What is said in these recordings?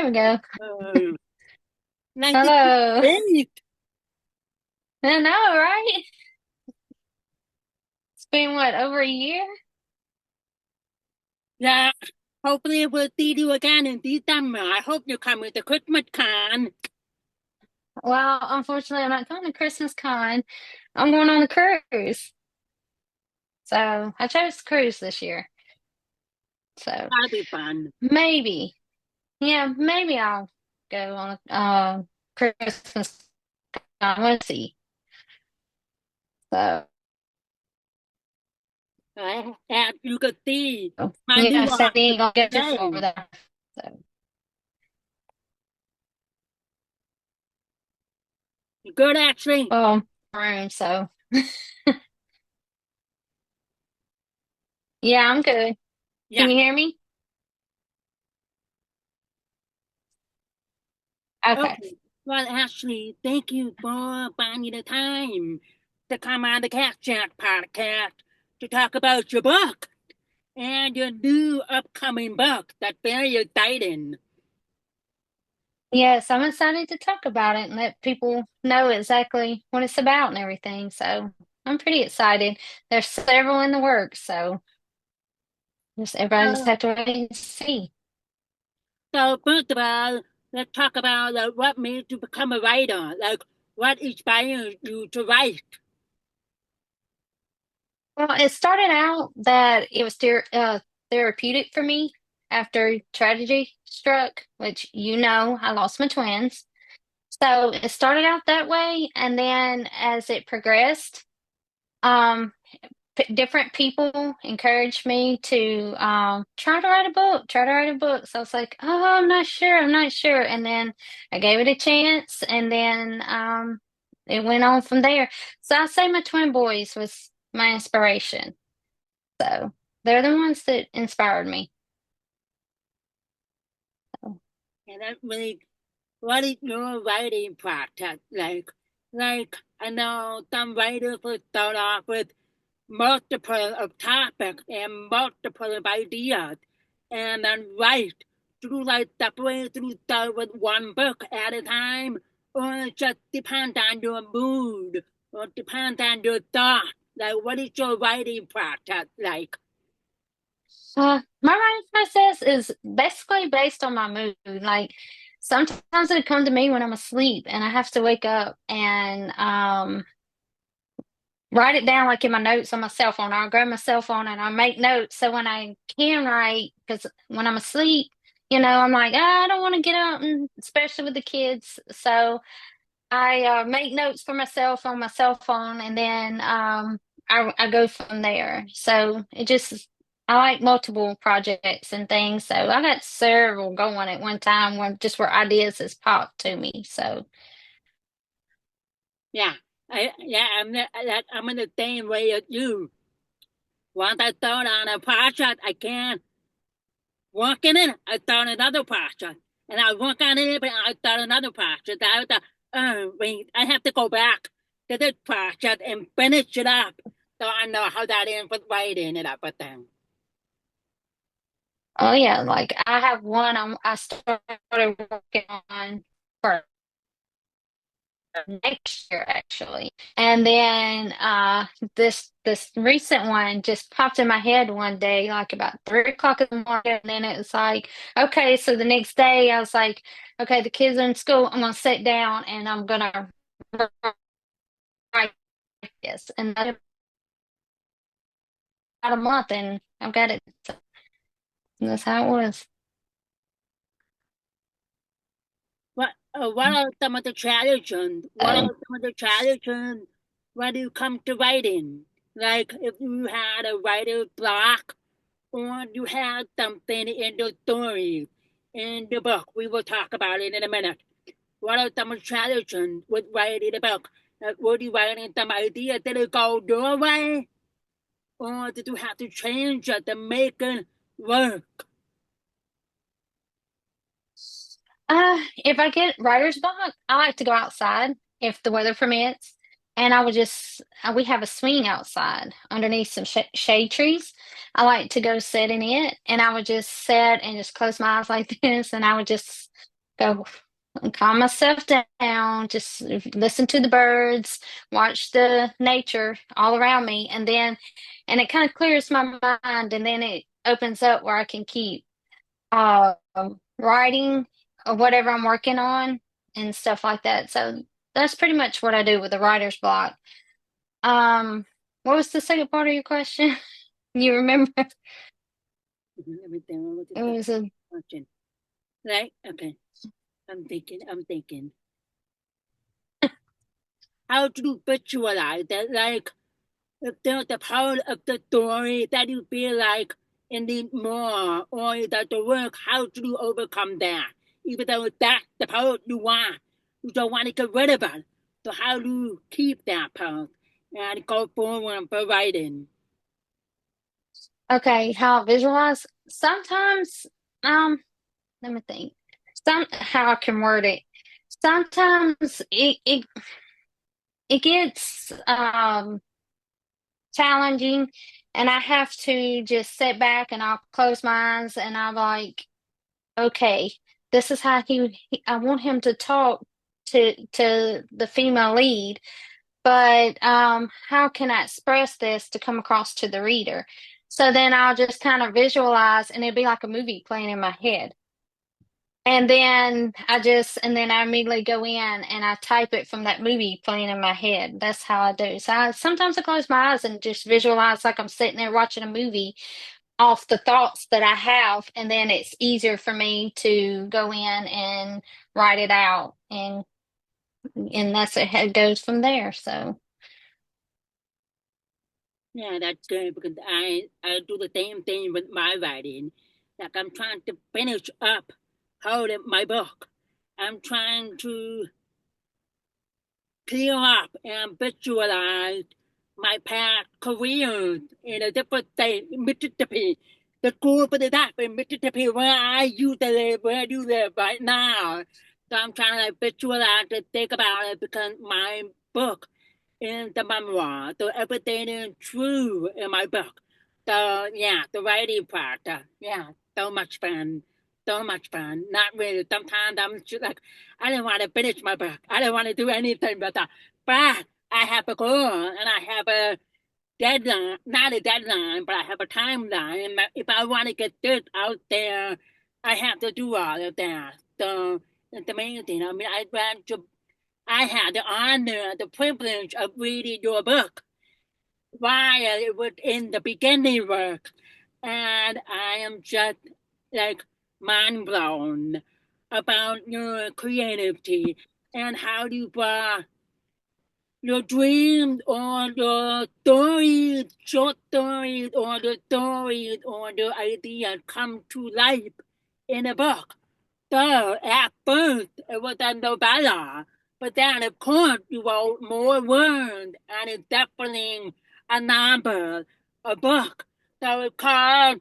There we go. Uh, Nice to Hello. meet I know, right? It's been what, over a year? Yeah, hopefully we'll see you again in December. I hope you come with the Christmas con. Well, unfortunately, I'm not going to Christmas Con. I'm going on a cruise. So I chose cruise this year. So That'll be fun. maybe, yeah, maybe I'll go on a Christmas Con. We'll see. So, As you can see, my yeah, new so we ain't office gonna get too far over today. there. So, Good, actually. well, room. So, yeah, I'm good. Can Yeah. you hear me? Okay. Okay. Well, actually, thank you for finding the time to come on the Cat Chat podcast to talk about your book and your new upcoming book. That's very exciting. Yes, I'm excited to talk about it and let people know exactly what it's about and everything. So I'm pretty excited. There's several in the works, so just everybody just Uh, have to wait and see. So first of all, let's talk about what made you become a writer. Like, what inspired you to write? Well, it started out that it was therapeutic for me after tragedy struck, which I lost my twins. So it started out that way, and then as it progressed, um, different people encouraged me to try to write a book, try to write a book. So I was like, oh, I'm not sure. And then I gave it a chance, and then it went on from there. So I say my twin boys was my inspiration. So they're the ones that inspired me. So, And that really, what is your writing process like? Like, I know some writers will start off with multiple of topics and multiple of ideas, and then write. Do you like separate? Do you start with one book at a time, or it just depends on your mood, or depends on your thought? Like, what is your writing process like? my writing process is basically based on my mood. Like sometimes it come to me when I'm asleep and I have to wake up and write it down like in my notes on my cell phone. I'll grab my cell phone and I'll make notes. So when I can write, because when I'm asleep, I'm like, I don't want to get up, and especially with the kids. So I make notes for myself on my cell phone, and then I go from there. So I like multiple projects and things. So I got several going at one time where ideas has popped to me. So, Yeah, I'm in the same way as you. Once I start on a project, I can't work in it. I start another project, and I work on it, but I start another project. I have to, wait, I have to go back to this project and finish it up, so I know how that is with writing it up. But then, oh yeah, like I have one I started working on for next year actually. And then this recent one just popped in my head one day, like about 3 o'clock in the morning. And then it was like, okay, so the next day I was like, okay, the kids are in school. I'm gonna sit down and I'm gonna write this. And that's about a month and I've got it. So that's how it was. what are some of the challenges? What are So some of the challenges when you come to writing? Like if you had a writer's block, or you had something in the story, in the book. We will talk about it in a minute. What are some challenges with writing a book? Were you writing some idea? Did it go your way? Or did you have to change it to make it work? if I get writer's block, I like to go outside if the weather permits. And I would we have a swing outside underneath some shade trees. I like to go sit in it and I would just sit and just close my eyes like this and I would just go and calm myself down, just listen to the birds, watch the nature all around me, and it kind of clears my mind, and then it opens up where I can keep uh, writing or whatever I'm working on and stuff like that. So that's pretty much what I do with the writer's block. Um, what was the second part of your question? You remember? Everything was It the was a question. Right? Okay. I'm thinking. How to visualize that? Like, if there's a part of the story that you feel like you need more, or that the work, how do you overcome that? Even though that's the part you don't want to get rid of it. So how do you keep that part and go forward for writing? okay, how I visualize. Sometimes, let me think. How I can word it. Sometimes it gets challenging, and I have to just sit back and I'll close my eyes and I'm like, okay, this is how I want him to talk to the female lead, but how can I express this to come across to the reader? So then I'll just kind of visualize, and it'd be like a movie playing in my head. And then I immediately go in and I type it from that movie playing in my head. That's how I do. So sometimes I close my eyes and just visualize like I'm sitting there watching a movie off the thoughts that I have, and then it's easier for me to go in and write it out, and that's it. It goes from there. So Yeah, that's good because I do the same thing with my writing. Like I'm trying to finish up holding my book. I'm trying to clear up and visualize my past careers in a different state, Mississippi. The school for the deaf in Mississippi, where I used to live, where you live right now. So I'm trying to like, visualize and think about it because my book is the memoir. So everything is true in my book. So yeah, the writing part, yeah, so much fun. So much fun. Not really. Sometimes I'm just like, I don't want to finish my book. I don't want to do anything but that. But I have a goal and I have a deadline, not a deadline, but I have a timeline. And if I want to get this out there, I have to do all of that. So it's amazing. I mean, I had the honor, the privilege of reading your book while it was in the beginning work. And I am just like mind blown about your creativity and how you brought your dreams or your stories, short stories, or the stories or the ideas come to life in a book. So at first it was a novella, but then of course you wrote more words, and it's definitely a novel, a book. So it's called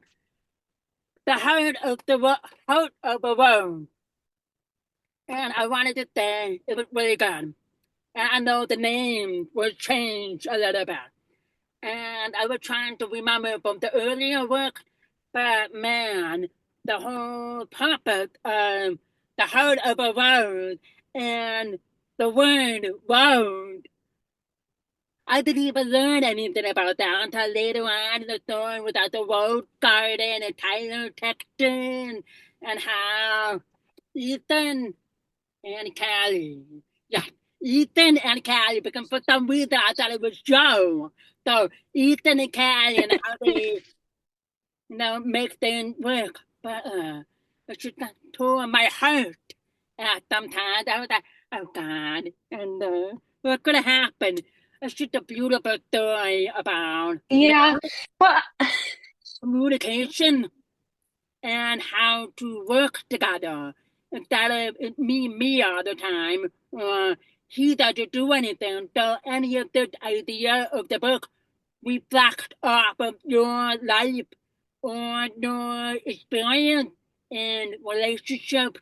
The Heart of the World. And I wanted to say it was really good. And I know the name was changed a little bit. And I was trying to remember from the earlier work, but man, the whole purpose of the heart of a road and the word road, I didn't even learn anything about that until later on in the story without the road garden and Tyler Texton and how Ethan and Callie. Yeah, Ethan and Callie, because for some reason I thought it was Joe. So Ethan and Callie and how they, make things work. But it's just tore my heart. Sometimes I was like, oh God, and what could have happened? It's just a beautiful story about, yeah, well, communication and how to work together instead of it me all the time. He doesn't do anything. So any of the idea of the book reflect off of your life or your experience in relationship,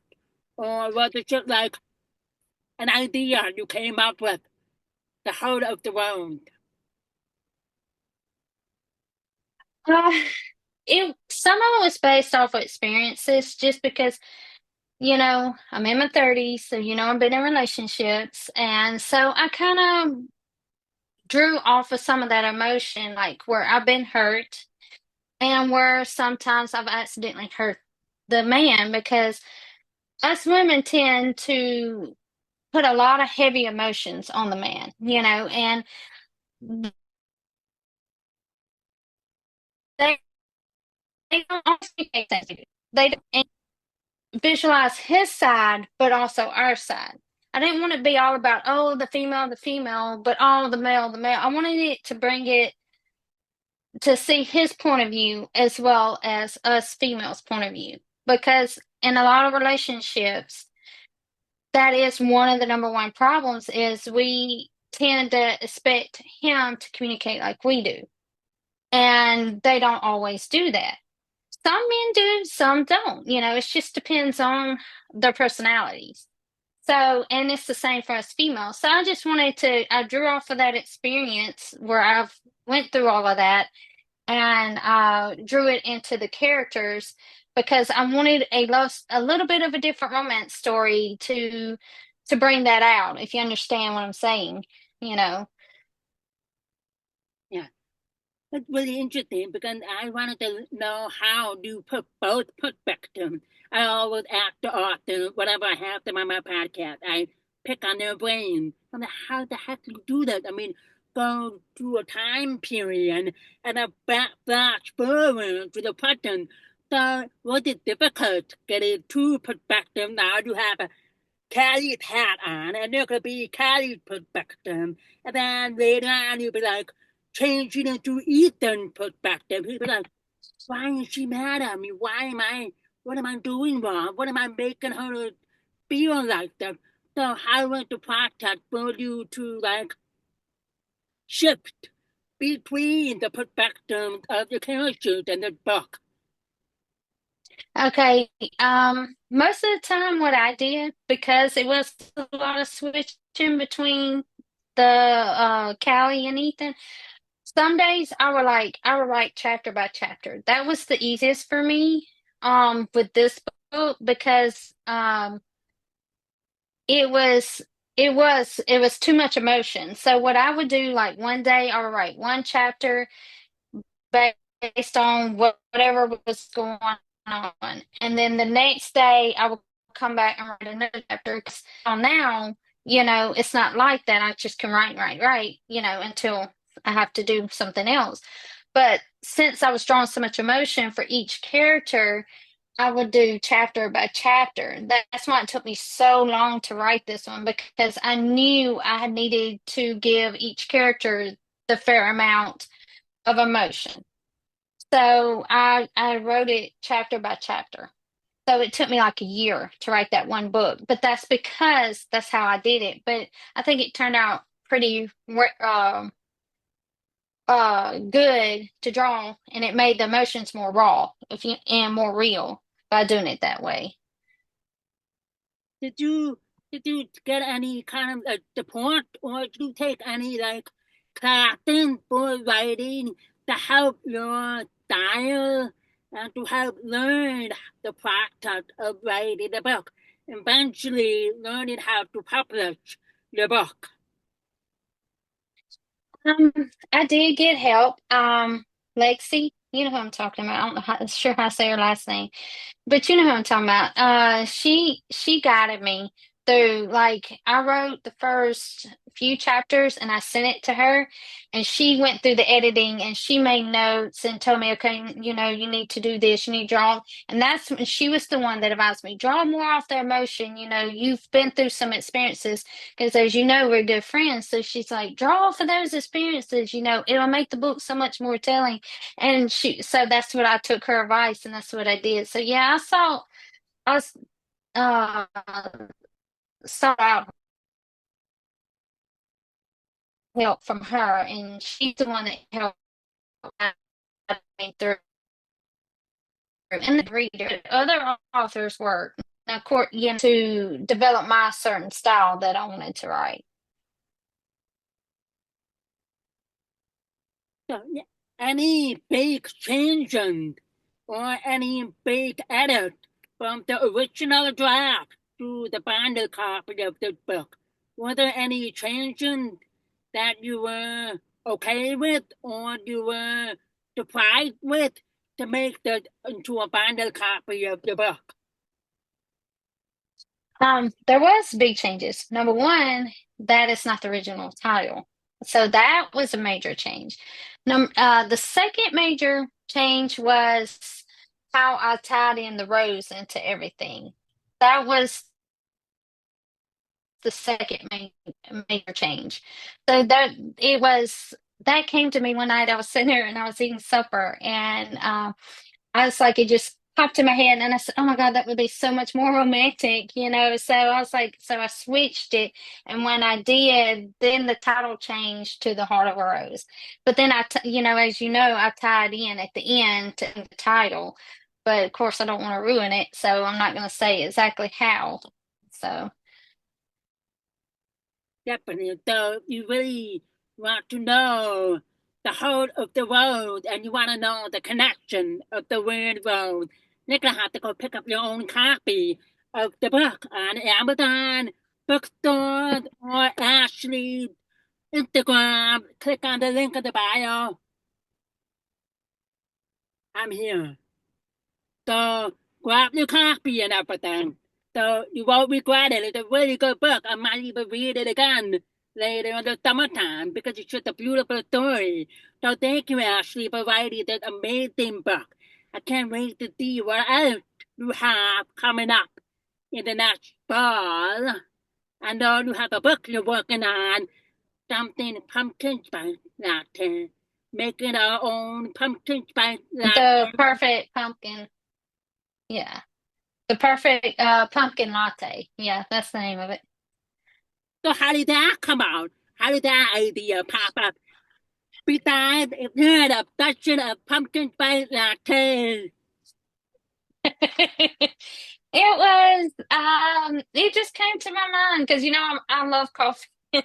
or was it just like an idea you came up with, the heart of the world? uh, it some of it was based off of experiences, just because I'm in my 30s, so I've been in relationships, and so I kind of drew off of some of that emotion, like where I've been hurt and where sometimes I've accidentally hurt the man, because us women tend to put a lot of heavy emotions on the man, and they, they don't always take things. They don't visualize his side, but also our side. I didn't want it to be all about, oh, the female, but all the male, the male. I wanted it to bring it to see his point of view as well as us females' point of view. Because in a lot of relationships, that is one of the number one problems is we tend to expect him to communicate like we do. And they don't always do that. Some men do, some don't. It just depends on their personalities. So, and it's the same for us females. So I drew off of that experience where I've went through all of that, and drew it into the characters because I wanted a little bit of a different romance story to bring that out, if you understand what I'm saying, you know. Yeah. That's really interesting because I wanted to know how to put both perspectives. I always ask the author, whatever I have them on my podcast, I pick on their brain. I'm like, how the heck do you do that? I mean, go through a time period and a flash forward to the present. So was it difficult getting two perspectives? Now you have a Callie's hat on, and there could be Callie's perspective. And then later on, you'd be like, changing it to Ethan's perspective. He'd be like, why is she mad at me? What am I doing wrong? What am I making her feel like that? So how was the process for you to like shift between the perspectives of the characters in the book? Okay, most of the time what I did, because it was a lot of switching between the Callie and Ethan, some days I would write chapter by chapter. That was the easiest for me with this book, because it was it was too much emotion. So what I would do, like one day I would write one chapter based on whatever was going on, and then the next day I would come back and write another chapter. 'Cause now, it's not like that. I just can write, until I have to do something else. But since I was drawing so much emotion for each character, I would do chapter by chapter. That's why it took me so long to write this one, because I knew I needed to give each character the fair amount of emotion. So I wrote it chapter by chapter. So it took me like a year to write that one book, but that's because that's how I did it. But I think it turned out pretty good to draw, and it made the emotions more raw, and more real by doing it that way. Did you did you get any kind of support, or did you take any like classes for writing to help your style and to help learn the process of writing the book, eventually learning how to publish the book? Um, I did get help. Lexi, you know who I'm talking about. I don't know sure how to say her last name. But you know who I'm talking about. She guided me through, like, I wrote the first few chapters and I sent it to her, and she went through the editing and she made notes and told me, okay, you need to do this, you need to draw. And that's when she was the one that advised me, draw more off the emotion. You've been through some experiences, because as you know, we're good friends. So she's like, draw off of those experiences, it'll make the book so much more telling. And so that's what I took her advice, and that's what I did. So yeah, I was, uh, sought out help from her, and she's the one that helped me through. And the reader, other authors' work, and of course, to develop my certain style that I wanted to write. So, any big changes or any big edit from the original draft to the binder copy of the book. Were there any changes that you were okay with or you were surprised with to make that into a binder copy of the book? There was big changes. Number one, that is not the original title. So that was a major change. The second major change was how I tied in the rows into everything. That was the second major change. So that came to me one night. I was sitting there and I was eating supper, and I was like, it just popped in my head, and I said, "Oh my God, that would be so much more romantic," you know. So I was like, so I switched it, and when I did, then the title changed to "The Heart of a Rose." But then as you know, I tied in at the end to the title, but of course, I don't want to ruin it, so I'm not going to say exactly how. So. Definitely. So you really want to know the heart of the road and you want to know the connection of the word road. You're going to have to go pick up your own copy of the book on Amazon, bookstores, or Ashley, Instagram. Click on the link in the bio. I'm here. So grab your copy and everything. So you won't regret it. It's a really good book. I might even read it again later in the summertime because it's just a beautiful story. So thank you, Ashley, for writing this amazing book. I can't wait to see what else you have coming up in the next fall. I know you have a book you're working on, something pumpkin spice latte. Making our own pumpkin spice The latte. perfect pumpkin. Yeah. The perfect pumpkin latte. Yeah, that's the name of it. So how did that come out? How did that idea pop up? Besides, if you had a touching of pumpkin spice latte. It just came to my mind because I love coffee. So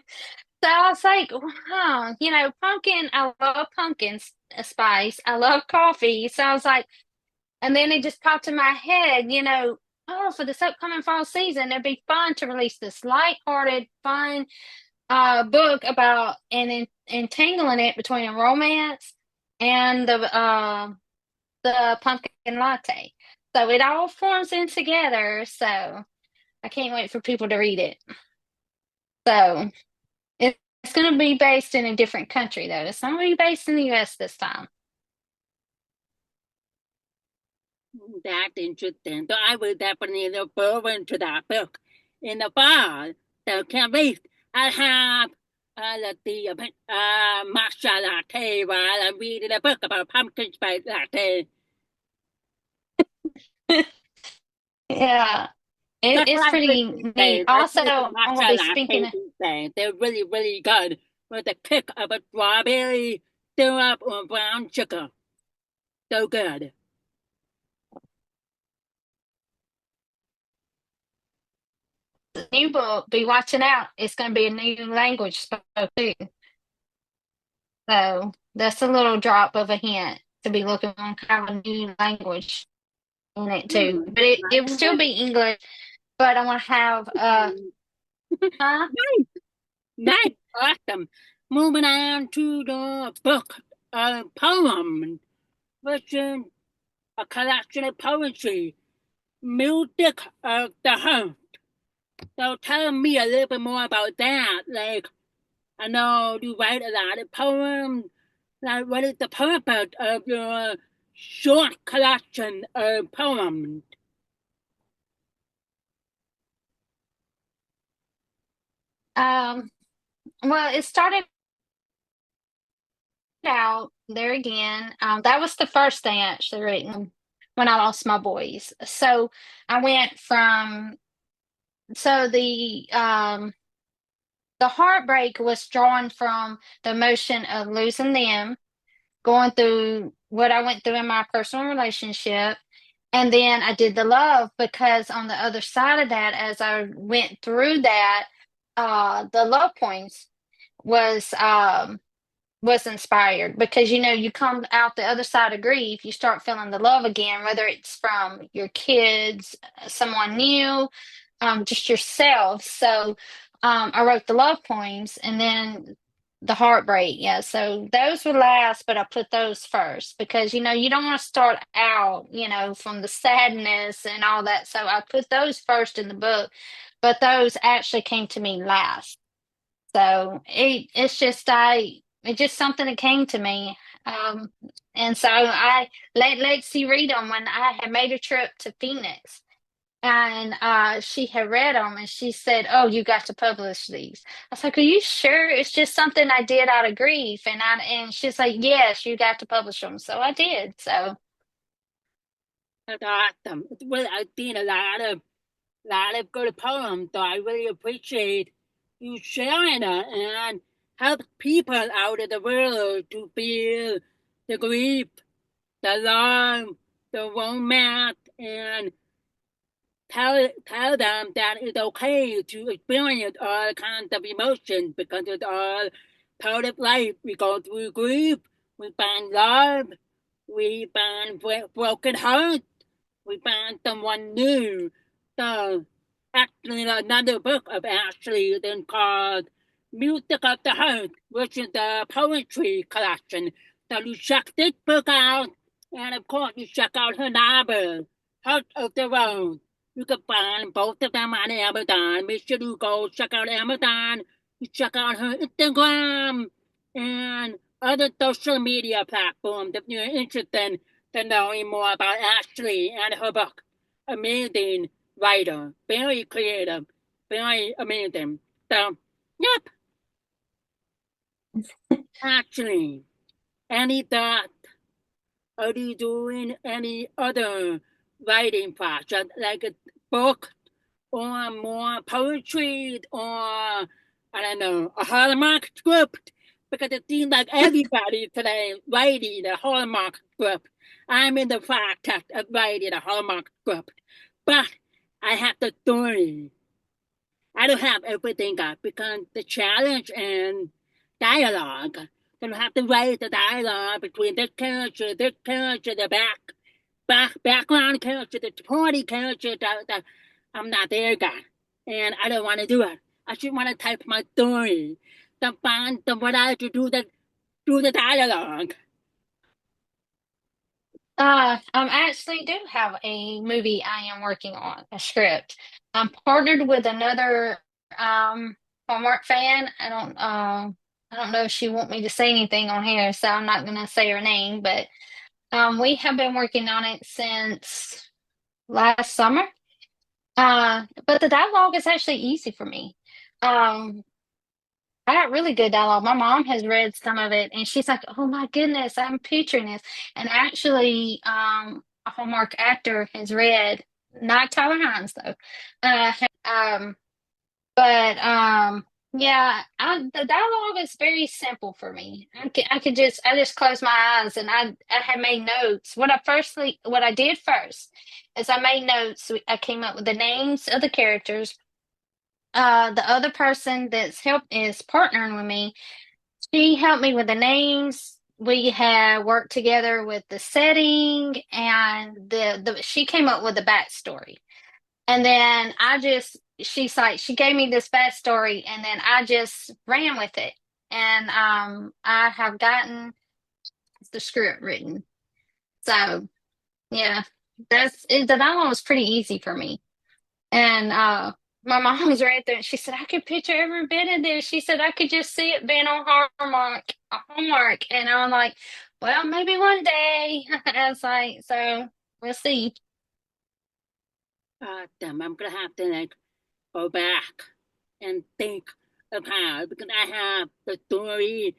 I was like, wow, pumpkin, I love pumpkin spice. I love coffee. So I was like, and then it just popped in my head, oh, for this upcoming fall season, it'd be fun to release this lighthearted, fun book about entangling it between a romance and the pumpkin latte. So it all forms in together. So I can't wait for people to read it. So it's going to be based in a different country, though. It's not going to be based in the U.S. this time. That's interesting. So I will definitely look forward to that book in the fall. So can't wait. I have matcha latte while I'm reading a book about pumpkin spice latte. Yeah, That's it's what I drink pretty these neat. days. I Also, drink the I will matcha be speaking. latte these days. They're really, really good with a kick of a strawberry syrup or brown sugar. So good. New book, be watching out. It's going to be a new language spoke too. So that's a little drop of a hint to be looking on kind of a new language in it too. Hmm. But it will still be English, but I want to have huh? Nice, nice, awesome. Moving on to the book, poem, which is a collection of poetry, music of the heart. So tell me a little bit more about that. Like, I know you write a lot of poems. Like, what is the purpose of your short collection of poems? Um, well, it started out there again. That was the first thing I actually written when I lost my boys. So I went from so the heartbreak was drawn from the emotion of losing them, going through what I went through in my personal relationship. And then I did the love because on the other side of that, as I went through that, the love poems was was inspired because you come out the other side of grief, you start feeling the love again, whether it's from your kids, someone new, just yourself. So I wrote the love poems and then the heartbreak. Yeah, so those were last, but I put those first because you don't want to start out, from the sadness and all that. So I put those first in the book, but those actually came to me last. So it's just something that came to me. Um, and so I let Lexi read them when I had made a trip to Phoenix. And she had read them and she said, "Oh, you got to publish these." I was like, "Are you sure? It's just something I did out of grief." And she's like, "Yes, you got to publish them." So I did. So That's awesome. Well, I've seen a lot of good poems, so I really appreciate you sharing it and help people out of the world to feel the grief, the love, the romance, and tell them that it's okay to experience all kinds of emotions because it's all part of life. We go through grief, we find love, we find broken hearts, we find someone new. So, actually, another book of Ashley is called Music of the Heart, which is a poetry collection. So you check this book out, and of course you check out her novel, Heart of the Rose. You can find both of them on Amazon. Make sure you go check out Amazon. You check out her Instagram and other social media platforms if you're interested in knowing more about Ashley and her book. Amazing writer, very creative, very amazing. So, yep, Ashley, any thoughts? Are you doing any other writing project, like a book or more poetry or, I don't know, a Hallmark script? Because it seems like everybody today writing a Hallmark script. I'm in the process of writing a Hallmark script, but I have the story. I don't have everything up because the challenge and dialogue. Then I have to write the dialogue between this character, the background character, the supporting character. I'm not there yet, and I don't want to do it. I just want to type my story. The find what I to do the dialogue. I actually do have a movie I am working on, a script. I'm partnered with another Hallmark fan. I don't know if she want me to say anything on here, so I'm not gonna say her name, but we have been working on it since last summer. But the dialogue is actually easy for me. Um, I got really good dialogue. My mom has read some of it and she's like, "Oh my goodness, I'm picturing this." And actually, a Hallmark actor has read, not Tyler Hines though. Um, but yeah, the dialogue is very simple for me. I just close my eyes and I had made notes. What I did first is I made notes. I came up with the names of the characters. The other person that's helped is partnering with me. She helped me with the names. We had worked together with the setting and the she came up with the backstory. And then she gave me this backstory and then I just ran with it. And I have gotten the script written. So yeah, that one was pretty easy for me. And my mom was right there and she said, "I could picture every bit of this." She said, "I could just see it being on Hallmark. And I'm like, "Well, maybe one day." I was like, so we'll see. Damn, I'm gonna have to go back and think of how because I have the story,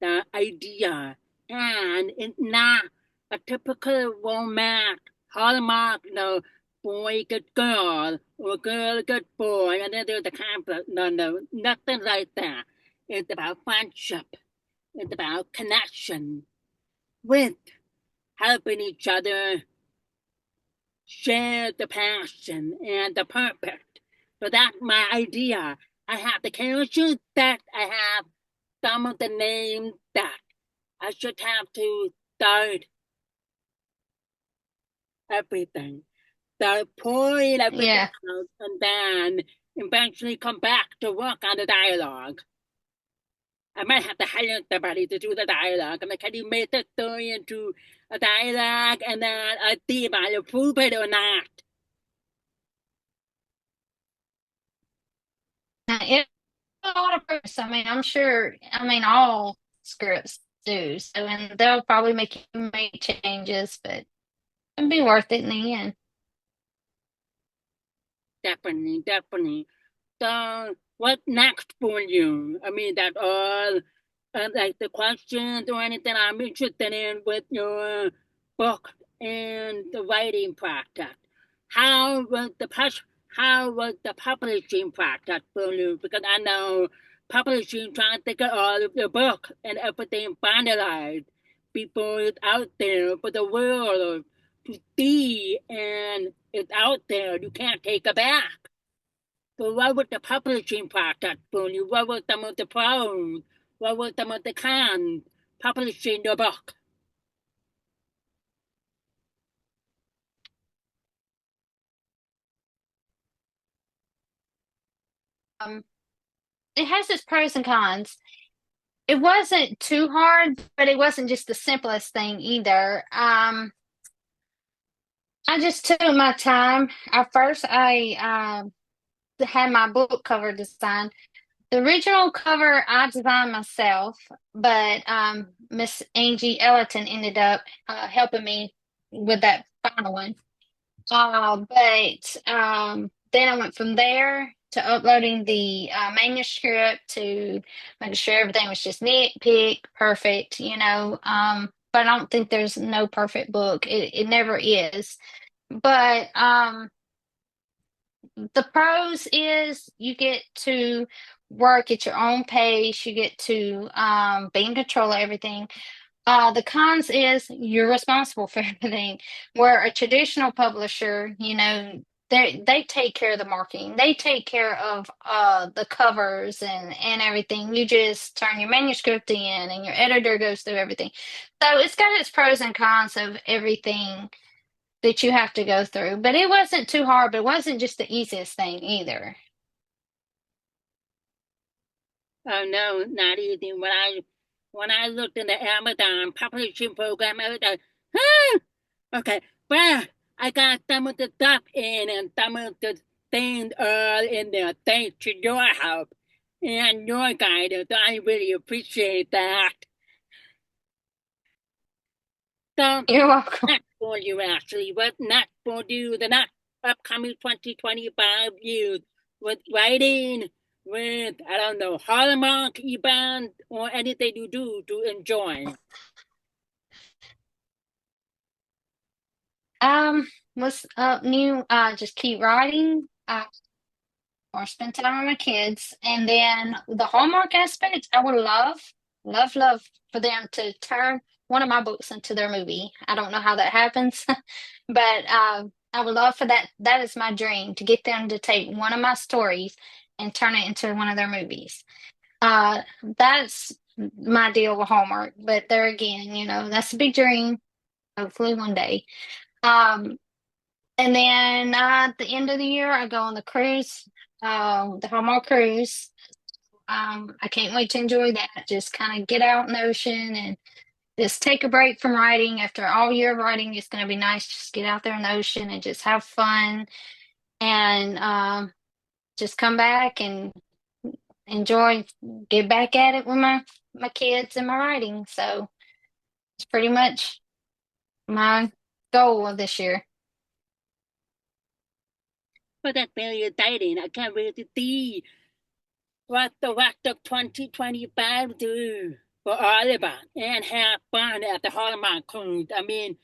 the idea, and it's not a typical romance hallmark, boy good girl or girl good boy, and then there's a conflict. No, no, nothing like that. It's about friendship. It's about connection with helping each other share the passion and the purpose. So that's my idea. I have the characters that I have some of the names that I should have to start everything. Start pouring everything Yeah. out and then eventually come back to work on the dialogue. I might have to hire somebody to do the dialogue. I'm like, can you make the story into a dialogue and then I see if I approve it or not? Now, it's a lot of proof. I mean, I'm sure, I mean, all scripts do. So, and they'll probably make changes, but it'll be worth it in the end. Definitely, definitely. So, what next for you? I mean, that all like the questions or anything I'm interested in with your book and the writing process. How was the how was the publishing process for you? Because I know publishing trying to get all of your book and everything finalized before it's out there for the world to see, and it's out there. You can't take it back. So what was the publishing process for you? What was some of the pros? What were some of the cons publishing your book? Um, it has its pros and cons. It wasn't too hard, but it wasn't just the simplest thing either. I just took my time. At first, I had my book cover designed. The original cover I designed myself, but Miss Angie Ellerton ended up helping me with that final one. But then I went from there to uploading the manuscript to making sure everything was just neat, pick, perfect, you know. But I don't think there's no perfect book. It never is. But the pros is you get to work at your own pace. You get to be in control of everything. The cons is you're responsible for everything. Where a traditional publisher, you know, they take care of the marketing. They take care of the covers and everything. You just turn your manuscript in and your editor goes through everything. So it's got its pros and cons of everything that you have to go through. But it wasn't too hard, but it wasn't just the easiest thing either. Oh no, not easy. When I looked in the Amazon publishing program, I was like, huh? Okay, but I got some of the stuff in and some of the things all in there thanks to your help and your guidance. I really appreciate that. So You're welcome. next for you, Ashley. What next for you? The next upcoming 2025 years with writing, with, I don't know, Hallmark event, or anything you do to enjoy. What's up new? Just keep writing. Or spend time with my kids. And then the Hallmark aspect, I would love for them to turn one of my books into their movie. I don't know how that happens, but I would love for that. That is my dream to get them to take one of my stories and turn it into one of their movies. That's my deal with Hallmark. But there again, you know, that's a big dream. Hopefully one day. Um, and then at the end of the year, I go on the Hallmark cruise. I can't wait to enjoy that. Just kind of get out in the ocean and just take a break from writing. After all year of writing, it's going to be nice just get out there in the ocean and just have fun and just come back and enjoy, get back at it with my kids and my writing. So it's pretty much my goal of this year. But that's very exciting. I can't wait to see what the rest of 2025 do for all of us and have fun at the Hallmark cruise. I mean,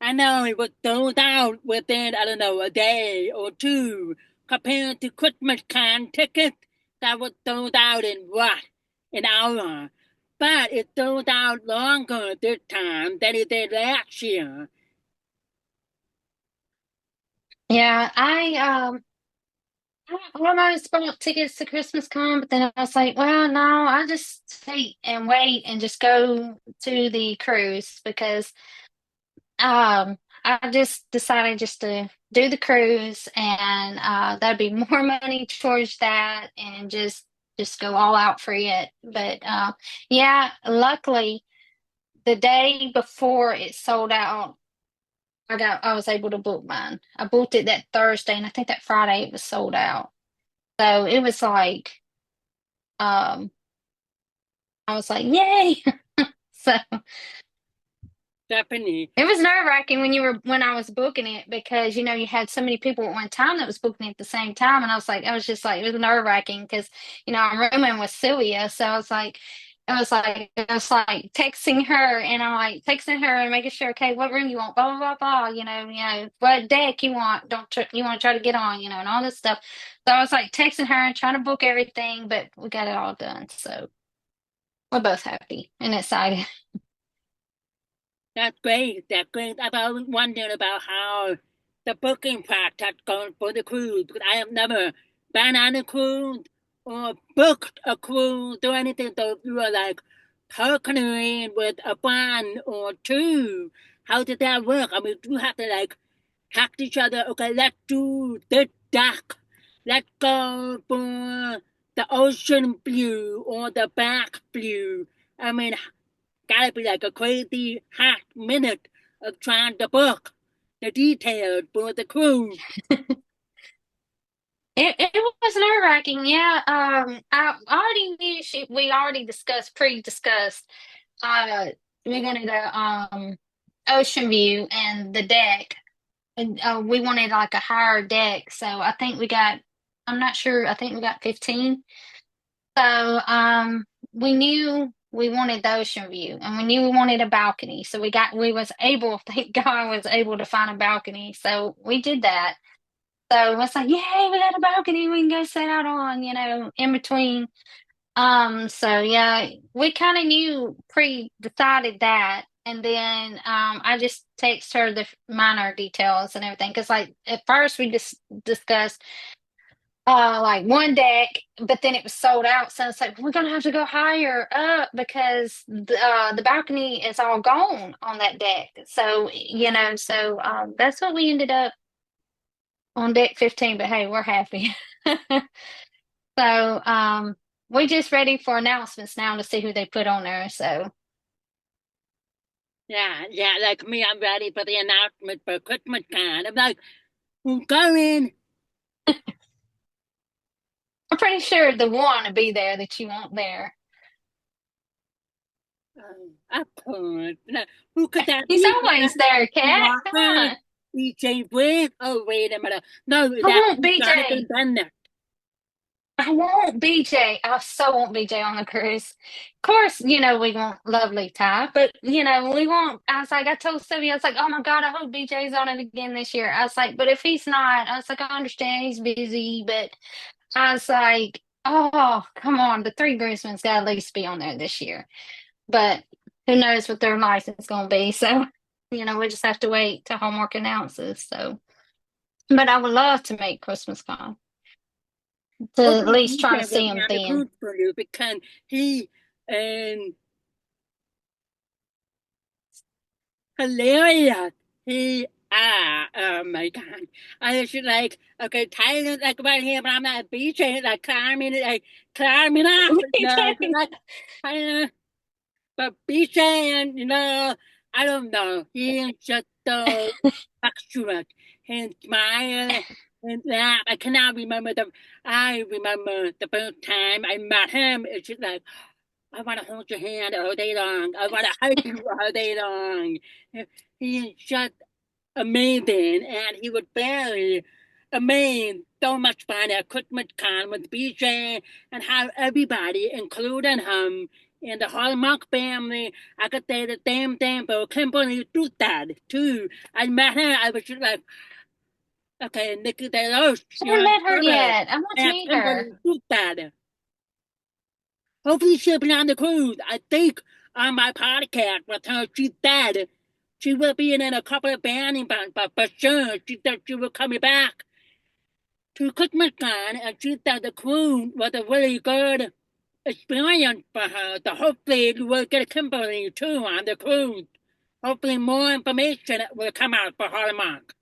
I know it was sold out within, I don't know, a day or two compared to Christmas con tickets that was sold out in what? An hour. But it sold out longer this time than it did last year. Yeah, I I almost bought tickets to Christmas Con, but then I was like, well, no, I'll just wait and just go to the cruise because I just decided just to do the cruise and that'd be more money towards that and just go all out for it. But yeah, luckily the day before it sold out, I was able to book mine. I booked it that Thursday and I think that Friday it was sold out. So it was like um I was like, yay. So Definitely. it was nerve-wracking when I was booking it because you had so many people at one time that was booking it at the same time, and I was just like it was nerve-wracking because I'm rooming with Sylvia, so I was like texting her, and I'm like texting her and making sure, okay, what room you want, blah blah blah blah, what deck you want, you want to try to get on, and all this stuff. So I was like texting her and trying to book everything, but we got it all done, so we're both happy and excited. That's great. That's great. I've always wondered about how the booking process goes for the cruise because I have never been on a cruise or booked a cruise or anything. So you are like partnering with a friend or two. How did that work? I mean, do you have to like text each other? Okay, let's do this dock. Let's go for the ocean view or the back view. I mean, gotta be like a crazy hot minute of trying to book the details for the cruise. It was nerve-wracking, yeah. I already knew we already pre-discussed. Uh, we wanted a ocean view and the deck, and we wanted like a higher deck. So I think I'm not sure. I think we got 15. So we knew we wanted the ocean view, and we knew we wanted a balcony. So we was able, thank God, I was able to find a balcony. So we did that. So it's like, yay, we got a balcony we can go sit out on, in between. So yeah, we kind of knew pre-decided that. And then I just text her the minor details and everything. Because like at first we just discussed like one deck, but then it was sold out. So it's like we're gonna have to go higher up because the balcony is all gone on that deck. So that's what we ended up on deck 15, but hey, we're happy. So, we're just ready for announcements now to see who they put on there. So, Yeah, yeah, like me, I'm ready for the announcement for Christmas time. I'm like, who's going? I'm pretty sure the one will be there that you want there. Of course. Now, who could that He's be? Could that always there, be Cat. Come Walker? on. DJ Wade? Oh, wait a minute. No, I that want Jonathan BJ. Bennett. I want BJ. I so want BJ on the cruise. Of course, we want lovely Ty, but I was like, I told Sylvia, I was like, oh my God, I hope BJ's on it again this year. I was like, but if he's not, I was like, I understand he's busy, but I was like, oh, come on, the three groomsmen's got to at least be on there this year. But who knows what their license is going to be? So, we just have to wait till homework announces. So, but I would love to make Christmas Con to at Hopefully, least try to DJ will see be him on the then. cruise for you because he and hilarious. He oh my god. I was just like, okay, Tyler's like right here, but I'm not beaching, like climbing up, just BJ, like Tyler, but beaching, and I don't know. He is just so extrovert. His smile and laugh. I remember the first time I met him. It's just like I want to hold your hand all day long. I want to hug you all day long. He is just amazing, and he was very amazed. So much fun at Christmas Con with BJ and how everybody, including him and the Hallmark family, I could say the same thing for Kimberly Dad too. I met her, I was just like, okay, Nikki DeLoach, I haven't your met her brother, yet. I want to and meet her. Kimberly Dad. Hopefully she'll be on the cruise. I think on my podcast with her, she said she will be in a couple of bands, but for sure she said she will coming back to Christmas time, and she said the cruise was a really good experience for her. So hopefully we will get Kimberly too on the cruise. Hopefully more information will come out for Hallmark.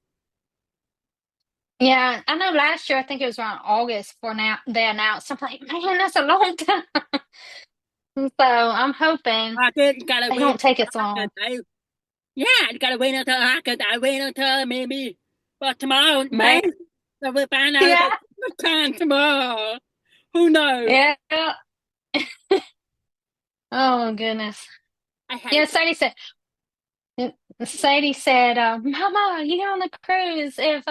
Yeah, I know last year, I think it was around August for now they announced. I'm like, man, that's a long time. So I'm hoping I did gotta they wait don't take until as long. yeah, I gotta wait until August. I wait until maybe tomorrow Man, night. So we'll find out about yeah, what time tomorrow. Who knows? yeah. Oh goodness. I had Yeah, it. Sadie said, Mama, you know, on the cruise, if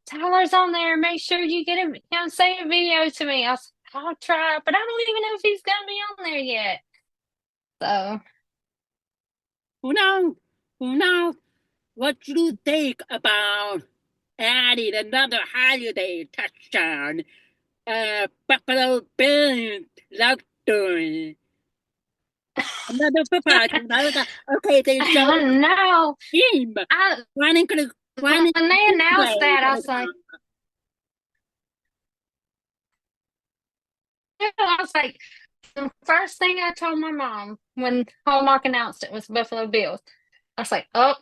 Tyler's on there, make sure you get him, send a video to me. I'll try, but I don't even know if he's gonna be on there yet. So, Who knows? Who knows? What do you think about adding another holiday touchdown? Buffalo Bills love story. Another football team. Okay, they I show don't know. a team I running to the when running they announced way. that, I was like, the first thing I told my mom when Hallmark announced it was Buffalo Bills. I was like, oh,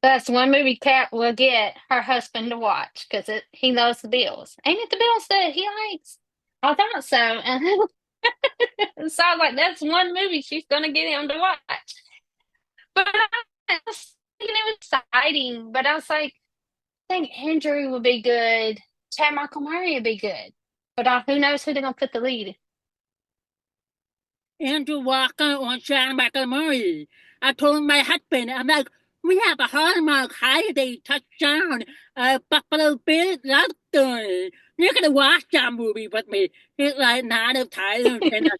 that's one movie Cat will get her husband to watch because he loves the Bills. Ain't it the Bills that he likes? I thought so. And so I was like, that's one movie she's going to get him to watch. But I was thinking it was exciting. But I was like, I think Andrew would be good. Chad Michael Murray would be good. But who knows who they're going to put the lead? Andrew Walker or Sean McElmurray. I told my husband, I'm like, we have a Hallmark holiday touchdown, Buffalo Bills love story. You're gonna watch that movie with me. He's like, not if Tyler's in it.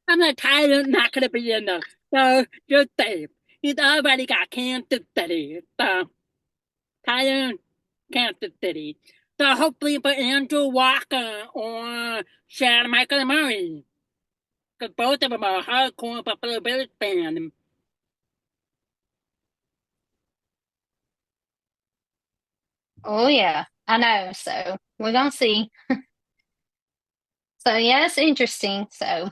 I'm like, Tyler's not gonna be in it. So just safe. He's already got Kansas City. So Tyler, Kansas City. So hopefully for Andrew Walker or Sean Michael Murray. Because both of them are hardcore Buffalo Bills fans. Oh, yeah, I know. So we're going to see. So, yeah, it's interesting. So,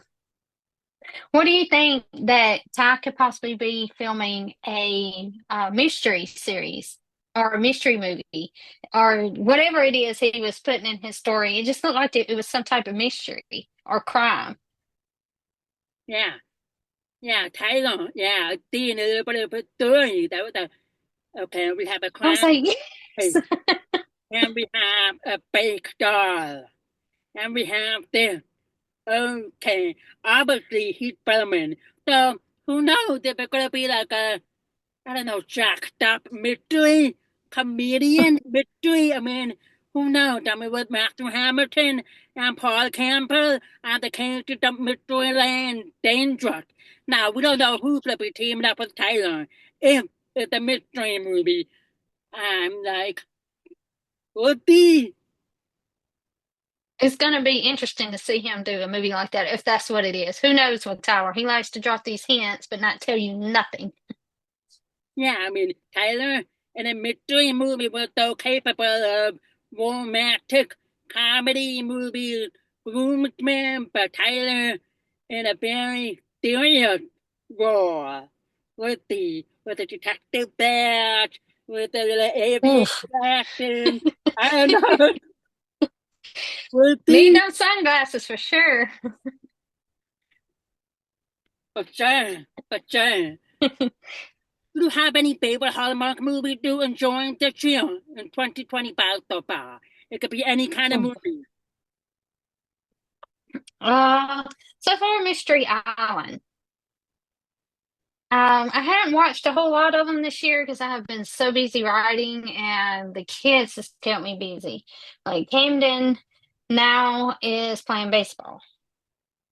what do you think that Ty could possibly be filming a mystery series or a mystery movie or whatever it is he was putting in his story? It just looked like it was some type of mystery or crime. Yeah, yeah, Tyler. Yeah, seeing a little bit of a story. That was okay, we have a I was crime like, yes. case. And we have a fake doll. And we have this. Okay, obviously he's filming. So who knows if it's gonna be like a I don't know, jacked up mystery, comedian mystery. I mean, who knows? I mean, with Matthew Hamilton and Paul Campbell and the characters of Mysteryland Dangerous. Now, we don't know who's going to be teaming up with Taylor. If it's a mystery movie, I'm like, would be. It's going to be interesting to see him do a movie like that if that's what it is. Who knows with Tyler? He likes to drop these hints but not tell you nothing. Yeah, I mean, Tyler in a mystery movie was so capable of romantic comedy movie groomsman, but Tyler in a very serious role with the detective badge, with the little aviator Oof. action. I don't know. With Need the those sunglasses for sure. for sure, for sure. Do you have any favorite Hallmark movie you enjoying this year in 2025 so far? It could be any kind of movie. Uh, so far, Mystery Island. I haven't watched a whole lot of them this year because I have been so busy writing and the kids just kept me busy. Like Camden now is playing baseball.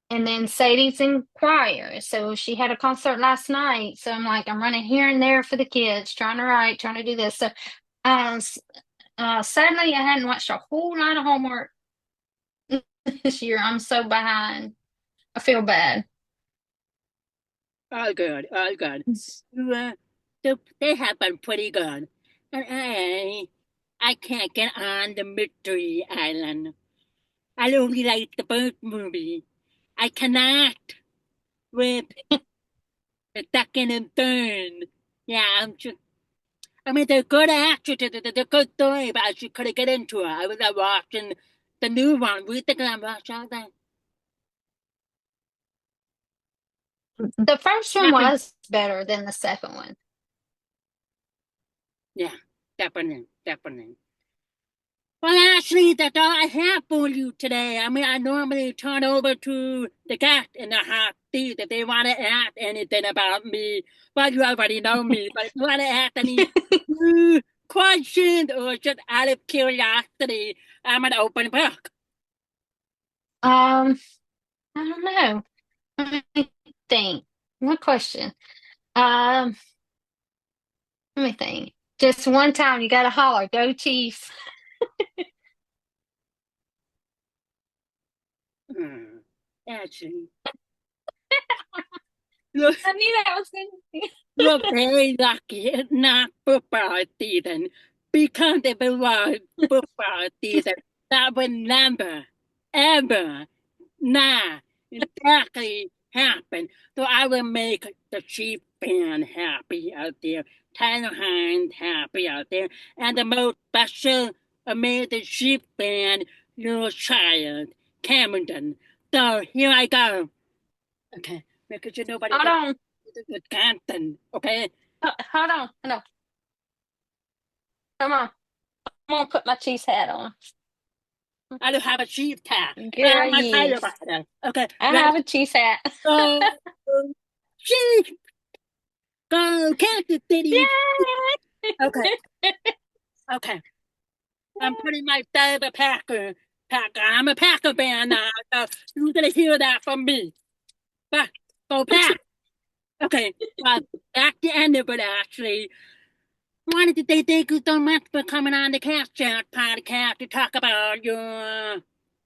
And then Sadie's in choir. So she had a concert last night. So I'm like, I'm running here and there for the kids, trying to write, trying to do this. So s- sadly, I hadn't watched a whole lot of homework this year. I'm so behind. I feel bad. All good, all good. Uh, they have been pretty good. And I can't get on the Mystery Island. I only like the bird movie. I cannot with the second and third. Yeah, I mean, they're good actors, they're good story, but I just couldn't get into it. I was watching the new one. We think I'm watching all that. The first one Nothing. was better than the second one. Yeah, definitely, definitely. Well, actually, that's all I have for you today. I mean, I normally turn over to the cat in the hot seat if they want to ask anything about me. But you already know me. But if you want to ask any questions or just out of curiosity, I'm an open book. I don't know. Let me think. What question? Um, Let me think. Just one time you gotta holler, go Chiefs. Hmm. Actually, look, I knew that was gonna you're very lucky. It's not football season because if it was football season, that would never, ever, not exactly happen. So I will make the Chief fan happy out there, Tyler Hines happy out there, and the most special, amazing Chief fan, your child, Camden. So here I go. Okay, because you nobody hold does on. Wisconsin. Okay, Hold on. Hold on. Come on. I'm gonna put my Chiefs hat on. I don't have a Chief hat, but Girl, I'm gonna tell you about yes. it. Okay, I ready? have a Chiefs hat. Go, Chief, go, Kansas City. Okay, Yay! okay. I'm putting myself a Packer. Packer. I'm a Packer fan now, so you're gonna hear that from me. But go back. Okay, well, at the end of it, actually, wanted to say thank you so much for coming on the Cast Chat podcast to talk about your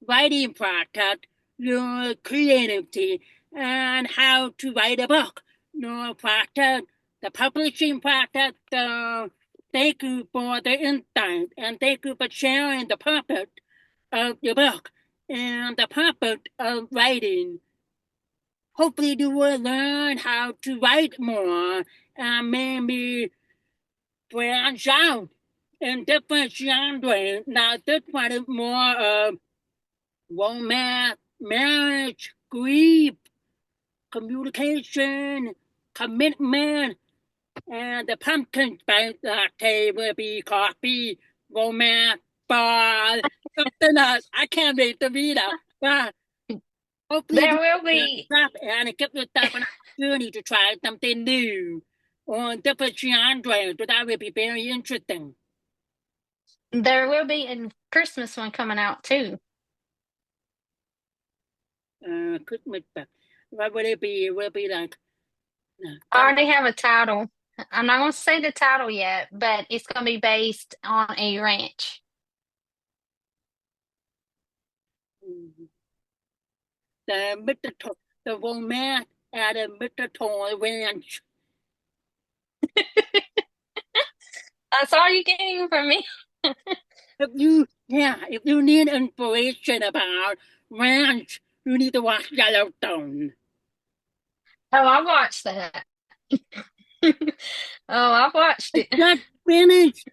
writing process, your creativity, and how to write a book. Your process, the publishing process. So thank you for the insight, and thank you for sharing the purpose of your book and the purpose of writing. Hopefully, you will learn how to write more and maybe branch out in different genres. Now, this one is more of romance, marriage, grief, communication, commitment, and the pumpkin spice latte will be coffee, romance, ball, something else. I can't wait to read it. But hopefully, There you will will be stop and give yourself an opportunity to try something new on different genres. So that will be very interesting. a Christmas one coming out too. Christmas book. What would it be? It will be like, I tell already have a title. I'm not gonna say the title yet, but it's gonna be based on a ranch. me. The Mr. The romance at a Mr. Toy Ranch. That's all you getting from me. If you need inspiration about ranch, you need to watch Yellowstone. Oh, I watched that. Oh, I've watched I it. just finished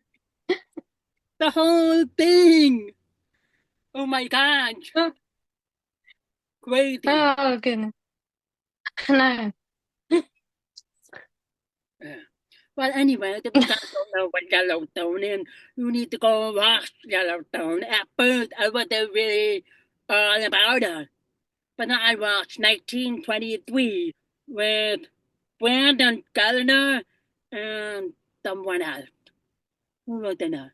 the whole thing. Oh my gosh, crazy. Oh goodness. No. Yeah. Well, anyway, if you guys don't know what Yellowstone is, you need to go watch Yellowstone. At first, I wasn't really all about it, but then I watched 1923 with Brandon Gallagher and someone else. Who was in it?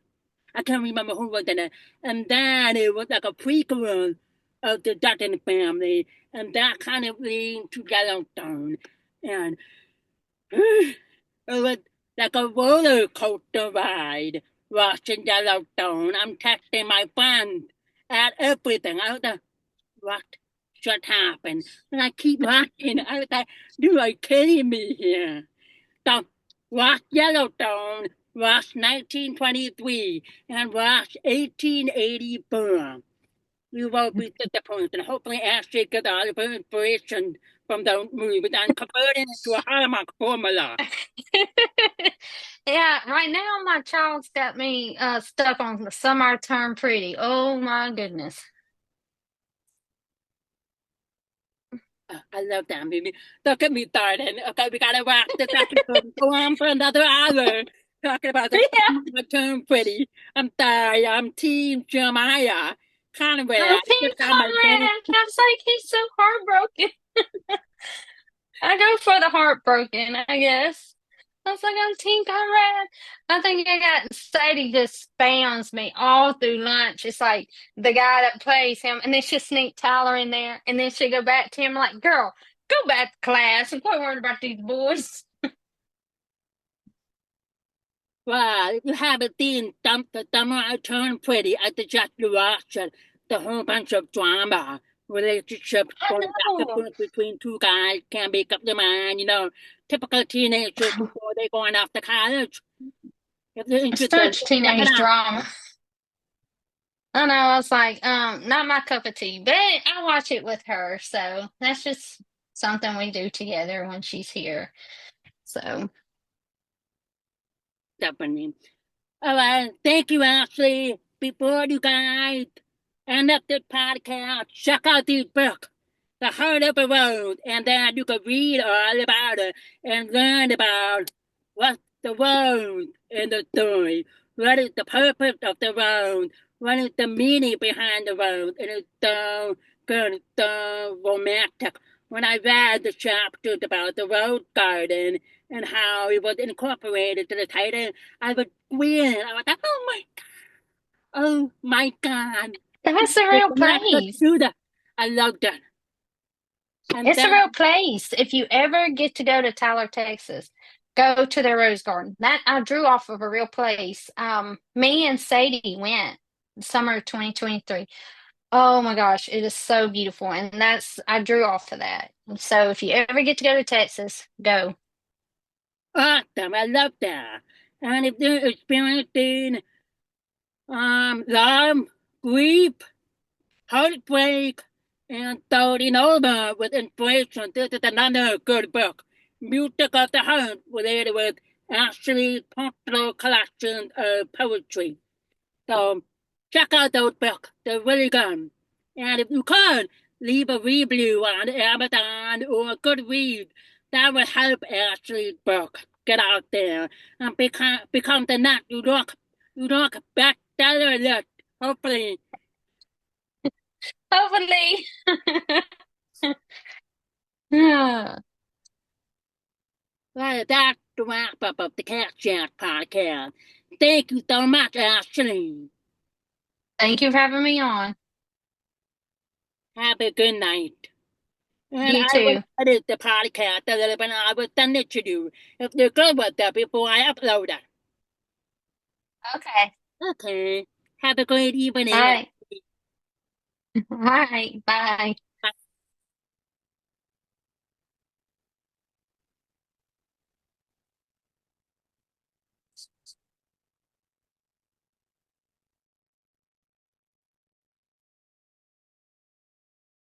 I can't remember who was in it. And then it was like a prequel of the Dutton family, and that kind of leaned to Yellowstone. And it was like a roller coaster ride watching Yellowstone. I'm texting my friends at everything. I was like, what just happened? And I keep watching. I was like, you are kidding me here. So watch Yellowstone was 1923 and was 1884. You will be disappointed. Hopefully, Ashley get all of her inspiration from the movie and convert it into a Hallmark formula. Yeah, right now my child's got me stuck on the summer term pretty. Oh my goodness. I love that movie. Don't get me started. Okay, we gotta wrap this episode. Go on for another hour talking about the Yeah, summer term pretty. I'm sorry. I'm Team Jeremiah Conway. I'm I Team just got my game. Conrad. I was like, he's so heartbroken. I go for the heartbroken, I guess. I was like, I'm Team Conrad. I think I got Sadie just spams me all through lunch. It's like the guy that plays him, and then she'll sneak Tyler in there, and then she'll go back to him like, girl, go back to class and quit worrying about these boys. Well, if you haven't seen the summer I turned pretty, I suggest you watch it. The whole bunch of drama, relationships I going back and know. forth between two guys, can't make up their mind, typical teenagers before they're going off to college. If they're interested, Such check it teenage out. drama. I know, I was like, not my cup of tea, but I watch it with her, so that's just something we do together when she's here. So, Definitely. All right. Thank you, Ashley. Before you guys end up this podcast, check out this book, The Heart of the Road, and then you can read all about it and learn about what's the road in the story. What is the purpose of the road? What is the meaning behind the road? And it's so good, it's so romantic. When I read the chapters about the rose garden and how it was incorporated to the title, I was squealing. I was like, oh my God. that's a It's real not to place. do that. I loved it. And It's a then, real place. If you ever get to go to Tyler, Texas, go to their rose garden. That I drew off of a real place. Me and Sadie went summer of 2023. Oh my gosh, it is so beautiful. And that's I drew off of that. So if you ever get to go to Texas, go. awesome. I love that. And if they're experiencing love, grief, heartbreak, and starting over with inspiration, this is another good book. Music of the Heart, related with Ashley's personal collection of poetry. So check out those books. They're really good. And if you could, leave a review on Amazon or Goodreads. That will help Ashley's book get out there and become the next New York bestseller list. Hopefully. Hopefully. Yeah. Well, that's the wrap up of the Cat Chat podcast. Thank you so much, Ashley. Thank you for having me on. Have a good night. And You I will too. edit the podcast a little bit and I will send it to you if you're good with that before I upload it. Okay. Okay. Have a great All evening. right. All right. Bye.